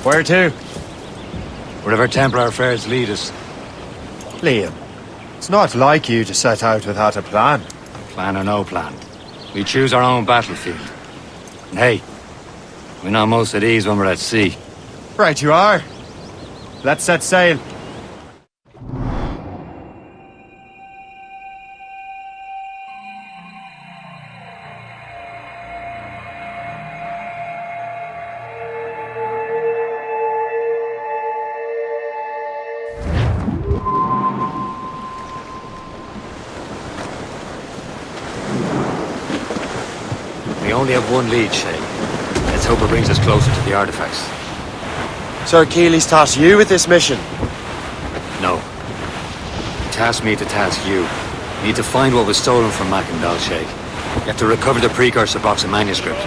Where to? Wherever Templar affairs lead us. Liam, it's not like you to set out without a plan. Plan or no plan. We choose our own battlefield. And hey, we're not most at ease when we're at sea. Right you are. Let's set sail. We only have one lead, Shay. Let's hope it brings us closer to the artifacts. Sir Keeley's tasked you with this mission. No. He tasked me to task you. You need to find what was stolen from Mackendal, Shay. You have to recover the precursor box of manuscript.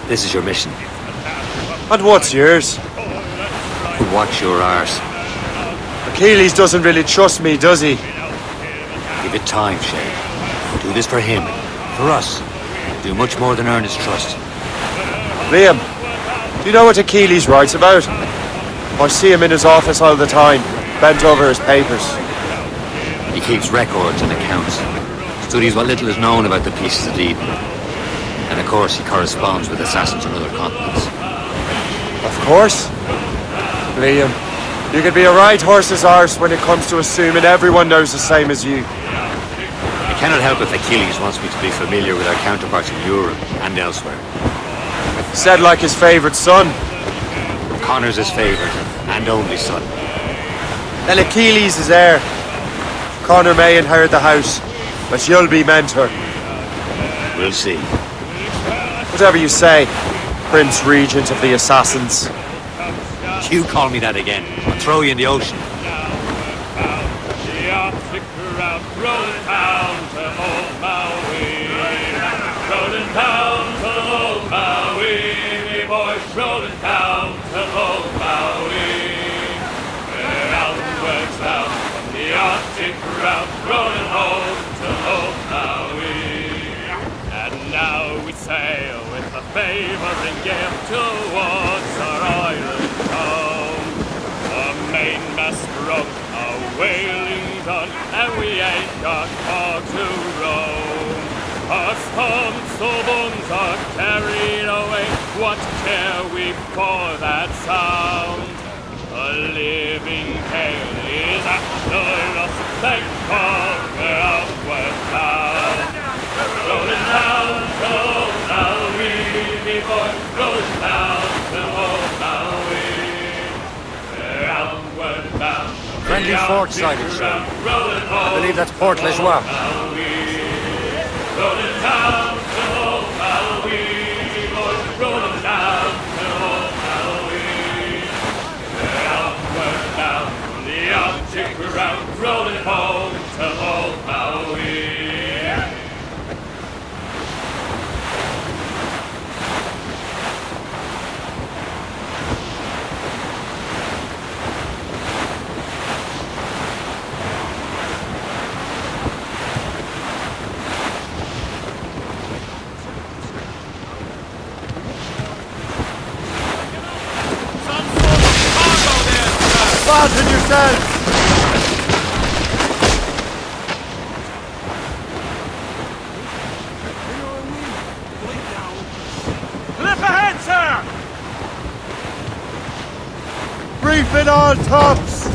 This is your mission. And what's yours? Watch your arse. Achilles doesn't really trust me, does he? Give it time, Shay. Do this for him. For us. Do much more than earn his trust. Liam, do you know what Achilles writes about? I see him in his office all the time, bent over his papers. He keeps records and accounts. Studies what little is known about the pieces of Eden. And of course he corresponds with assassins on other continents. Of course. Liam, you could be a right horse's arse when it comes to assuming everyone knows the same as you. I cannot help if Achilles wants me to be familiar with our counterparts in Europe and elsewhere. Said like his favourite son. Connor's his favourite and only son. Then Achilles is heir. Connor may inherit the house, but you'll be mentor. We'll see. Whatever you say, Prince Regent of the Assassins. You call me that again, I'll throw you in the ocean. Rolling down to old Maui. We're outwards bound from the Arctic round, rolling home to old Maui. And now we sail with a favouring gale towards our island home. The mainmast broke, our whaling done, and we ain't got far to roam. Our storms so bones are carried away, what care we for that sound? A living tale is after us, thank God we're outward bound. Rolling down to old Maui, boy, rolling down to old Maui. We're outward bound. Friendly fort sighted, sir. I believe that's Port Lejoie. Rolling down to old Maui, boys, rolling down to old Maui. We're outward bound from the Arctic round, rolling home to old Maui. Fasten yourselves! Flip ahead, sir! Reef it on tops!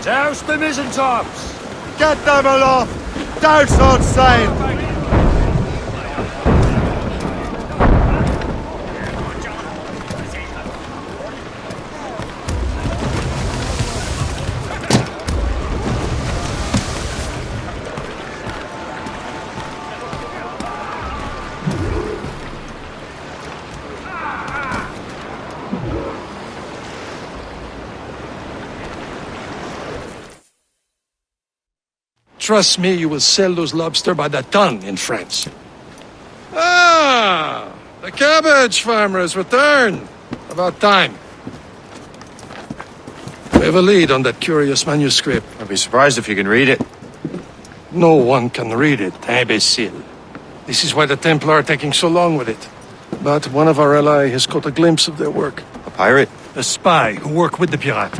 Douse the mizzen tops! Get them aloft! Douse on sail! Trust me, you will sell those lobster by the ton in France. Ah, the cabbage farmer has returned. About time. We have a lead on that curious manuscript. I'd be surprised if you can read it. No one can read it, imbecile. This is why the Templar are taking so long with it. But one of our allies has caught a glimpse of their work. A Pirate? A spy who worked with the pirate.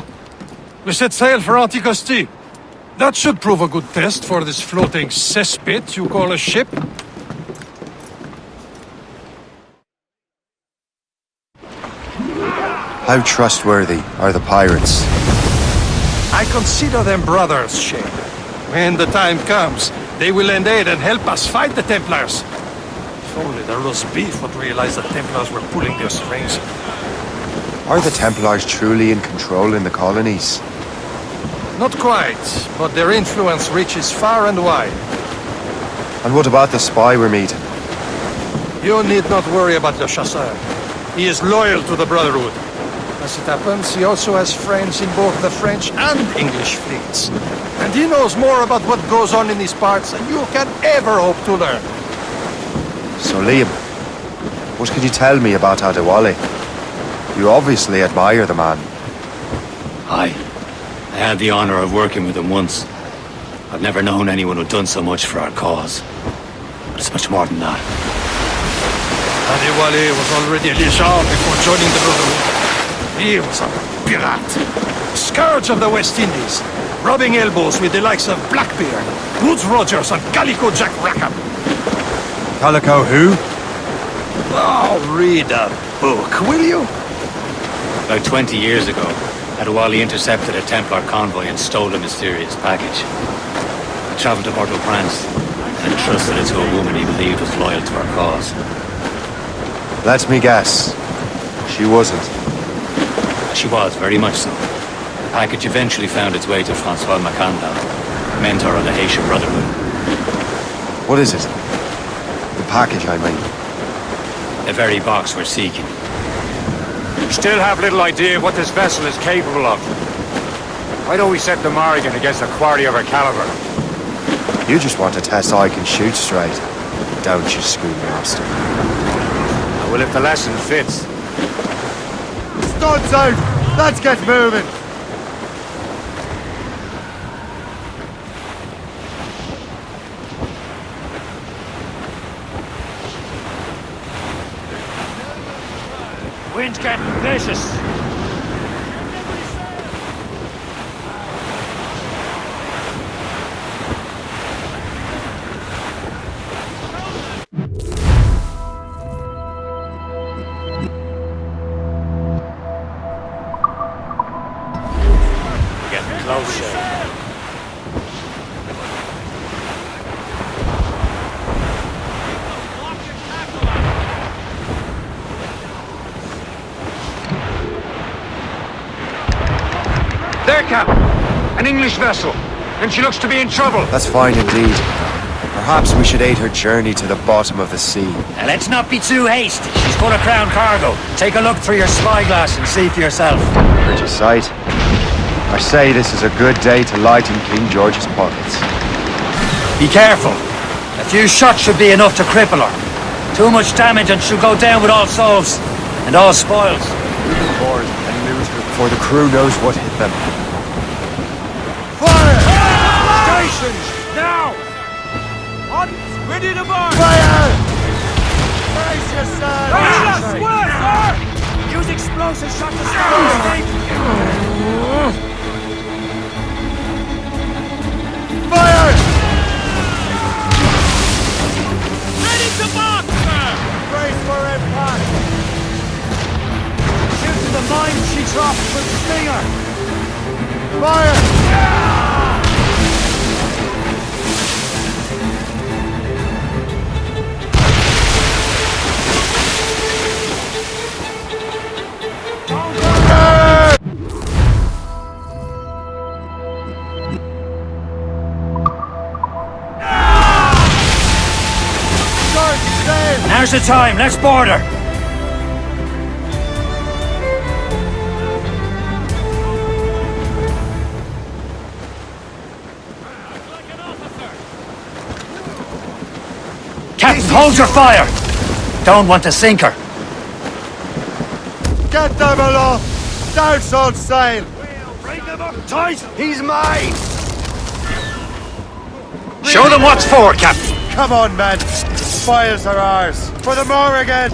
We set sail for Anticosti. That should prove a good test for this floating cesspit you call a ship. How trustworthy are the pirates? I consider them brothers, Shay. When the time comes, they will lend aid and help us fight the Templars. If only the roast beef would realize the Templars were pulling their strings. Are the Templars truly in control in the colonies? Not quite, but their influence reaches far and wide. And what about the spy we're meeting? You need not worry about Le Chasseur. He is loyal to the Brotherhood. As it happens, he also has friends in both the French and English fleets. And he knows more about what goes on in these parts than you can ever hope to learn. So Liam, what can you tell me about Adewale? You obviously admire the man. I had the honor of working with him once. I've never known anyone who'd done so much for our cause. But it's much more than that. Adewale was already a Légion before joining the Brotherhood. He was a pirate. Scourge of the West Indies. Rubbing elbows with the likes of Blackbeard, Woodes Rogers and Calico Jack Rackham. Calico who? Oh, read a book, will you? About 20 years ago, Adewale intercepted a Templar convoy and stole a mysterious package. He traveled to Port-au-Prince and entrusted it to a woman he believed was loyal to our cause. Let me guess. She wasn't. She was, very much so. The package eventually found its way to Francois Macandal, mentor of the Haitian Brotherhood. What is it? The package, I mean. The very box we're seeking. Still have little idea of what this vessel is capable of. Why don't we set the Morrigan against a quarry of her caliber? You just want to test I can shoot straight, don't you, schoolmaster? Well, if the lesson fits. Studs out! Let's get moving! Wind's getting vicious. We're getting close, Shay. There, Cap! An English vessel, and she looks to be in trouble. That's fine indeed. Perhaps we should aid her journey to the bottom of the sea. Now let's not be too hasty. She's full of crown cargo. Take a look through your spyglass and see for yourself. Pretty sight. I say this is a good day to lighten King George's pockets. Be careful. A few shots should be enough to cripple her. Too much damage and she'll go down with all souls and all spoils. We can board and lose her before the crew knows what hit them. Fire! Stations! Now! On! Ready to board! Fire! Brace yourself! Sir! Use explosive shot to start the Fire! Ready to board, sir! Brace for impact! Shoot to the mine she dropped with the stinger! Fire! Now's the time. Let's board her. Captain, hold your fire! Don't want to sink her. Get them aloft! Down on sail! Bring them up tight! He's mine! Show them what's for, Captain. Come on, men! Spoils are ours! For the Morrigan!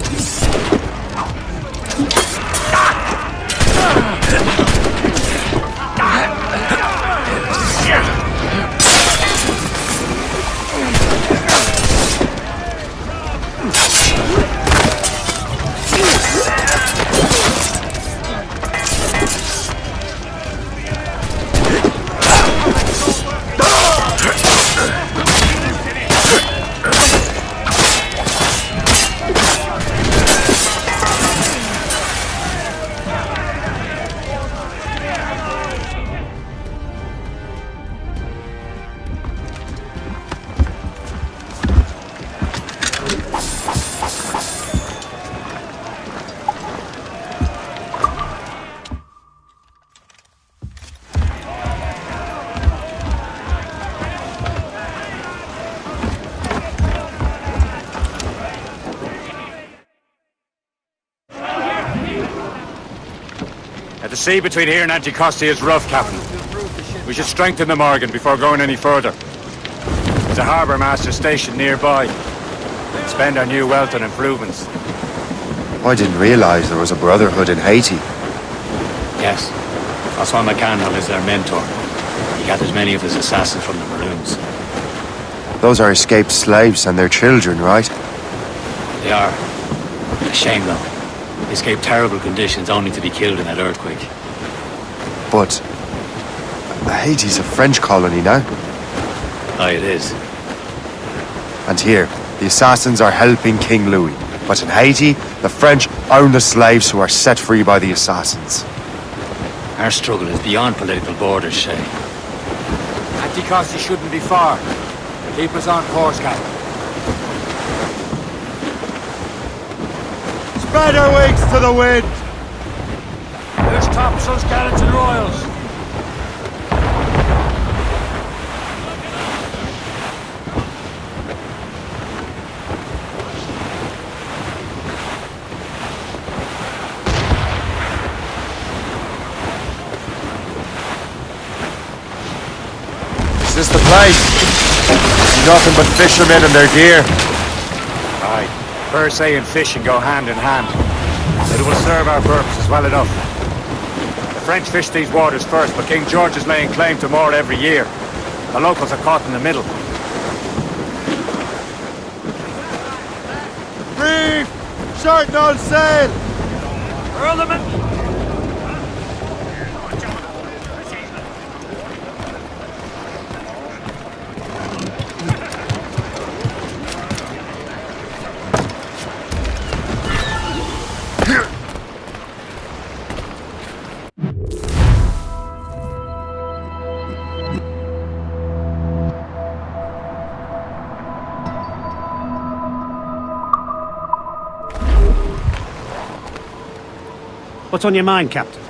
The sea between here and Anticosti is rough, Captain. We should strengthen the Morgan before going any further. There's a harbour master stationed nearby. Spend our new wealth on improvements. I didn't realize there was a Brotherhood in Haiti. Yes. Francois McCandle is their mentor. He gathers many of his assassins from the Maroons. Those are escaped slaves and their children, right? They are. A shame, though. They escaped terrible conditions only to be killed in that earthquake. But Haiti's a French colony now. Aye, it is. And here, the assassins are helping King Louis. But in Haiti, the French own the slaves who are set free by the assassins. Our struggle is beyond political borders, Shay. Anticosti shouldn't be far. Keep us on course, Captain. Spread our wings to the wind! There's topsails, gallants, and royals. Is this the place? Nothing but fishermen and their gear. Aye. Persay and fishing go hand in hand. It will serve our purposes well enough. The French fish these waters first, but King George is laying claim to more every year. The locals are caught in the middle. Reef! Shorten all sail! Furl them in! What's on your mind, Captain?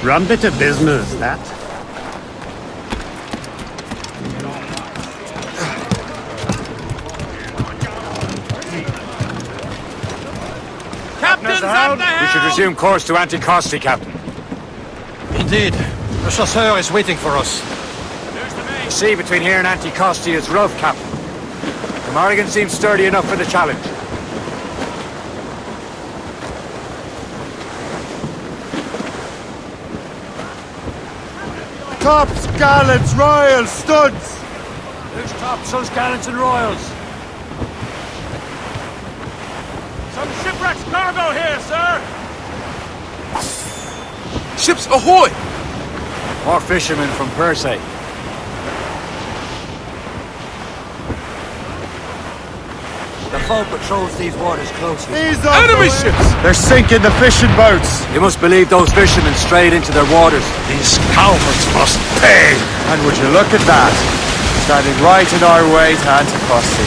Rum bit of business, that. Captain's at the helm! We should resume course to Anticosti, Captain. Indeed. The chasseur is waiting for us. The sea between here and Anticosti is rough, Captain. The Morrigan seems sturdy enough for the challenge. Tops, gallants, royals, studs! There's topsails, gallants, and royals. Some shipwrecked cargo here, sir! Ships ahoy! More fishermen from Persay. The foe patrols these waters closely. These are Enemy ships! They're sinking the fishing boats! You must believe those fishermen strayed into their waters. These cowards must pay! And would you look at that? Standing right in our way to Anticosti.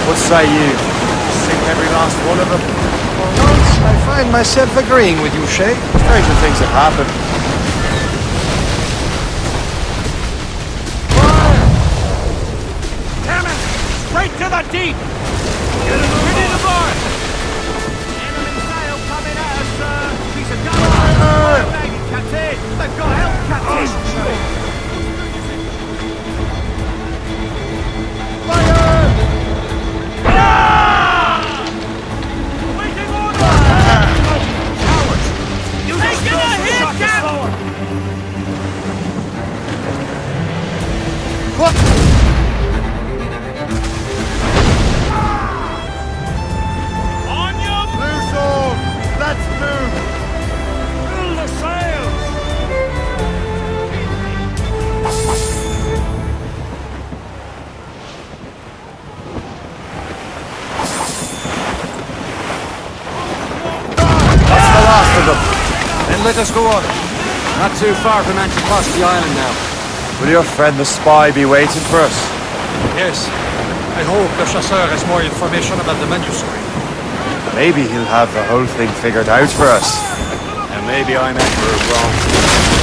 What say you? Sink every last one of them? For once, I find myself agreeing with you, Shay. Stranger things have happened. Damn it! Straight to the deep! Get in the bar! Enemy sail coming at us, sir! Piece of gun! Captain! They've got help, Captain! Fire! Waiting order! Cowards! Taking a hit, Captain! then let us go on. Not too far from Anticosti Island now. Will your friend the spy be waiting for us? Yes. I hope the chasseur has more information about the manuscript. Maybe he'll have the whole thing figured out for us. And maybe I'm Emperor wrong.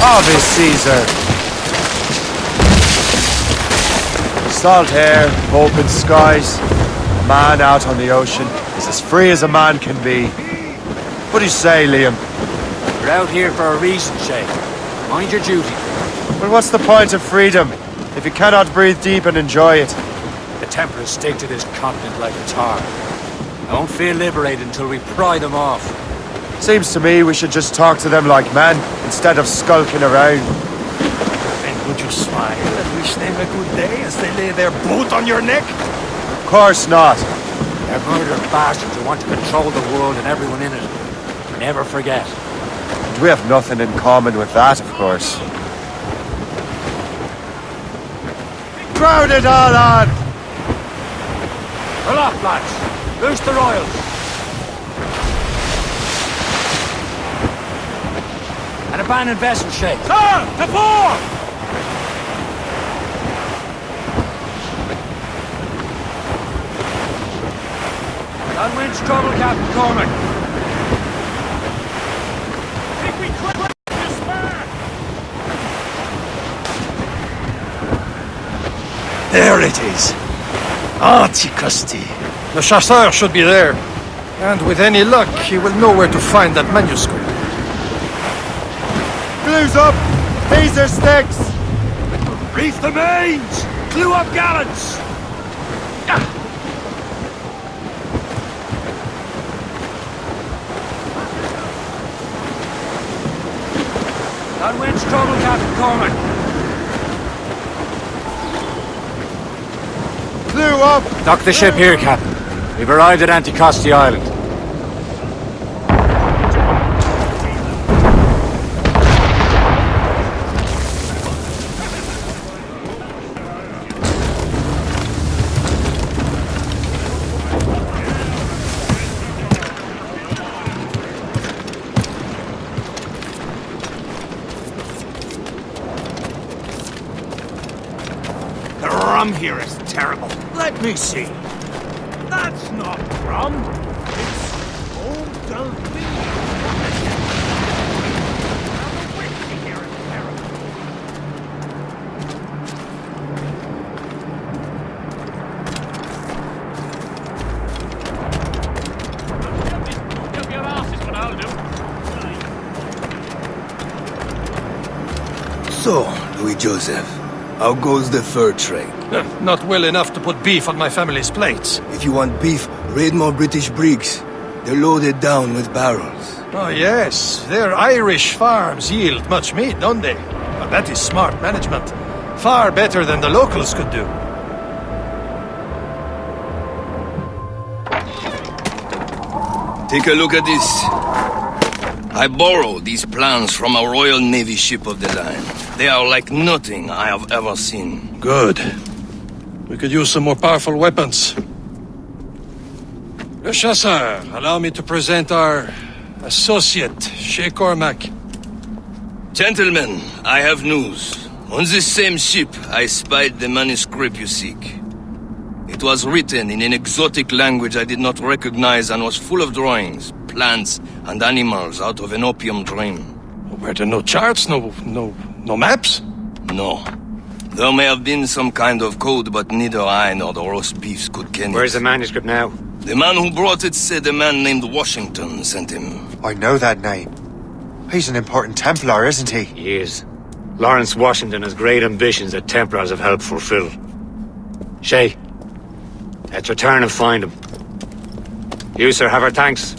Obvious Caesar! Salt air, open skies. A man out on the ocean is as free as a man can be. What do you say, Liam? We're out here for a reason, Shay. Mind your duty. Well, what's the point of freedom if you cannot breathe deep and enjoy it? The Templars stick to this continent like a tar. I won't feel liberated until we pry them off. Seems to me we should just talk to them like men instead of skulking around. And would you smile and wish them a good day as they lay their boot on your neck? Of course not. They're murdered bastards who want to control the world and everyone in it. Never forget. And we have nothing in common with that, of course. Crowd it all on! Pull up, lads. Loose the royals. An abandoned vessel, Shay. Sir, to port! Unwinch trouble, Captain Cormac. Think we could despair! There it is. Anticosti. The chasseur should be there. And with any luck, he will know where to find that manuscript. Glue's up! These are sticks! Reef the mains! Clue up gallants! Unwinch trouble, Captain Cormac. Glue up! Dock the ship here, Captain. We've arrived at Anticosti Island. The rum here is terrible. Let me see. That's not rum. It's old Delvine. The whiskey here is terrible. Help your asses, but I'll do. So, Louis Joseph, how goes the fur trade? Not well enough to put beef on my family's plates. If you want beef, raid more British brigs. They're loaded down with barrels. Oh yes, their Irish farms yield much meat, don't they? Well, that is smart management. Far better than the locals could do. Take a look at this. I borrowed these plans from a Royal Navy ship of the line. They are like nothing I have ever seen. Good. We could use some more powerful weapons. Le Chasseur, allow me to present our associate, Shay Cormac. Gentlemen, I have news. On this same ship, I spied the manuscript you seek. It was written in an exotic language I did not recognize and was full of drawings, plants, and animals out of an opium dream. Were there no charts, no maps? No. There may have been some kind of code, but neither I nor the roast beefs could ken it. Where's the manuscript now? The man who brought it said a man named Washington sent him. I know that name. He's an important Templar, isn't he? He is. Lawrence Washington has great ambitions that Templars have helped fulfill. Shay, let's return and find him. You, sir, have our thanks.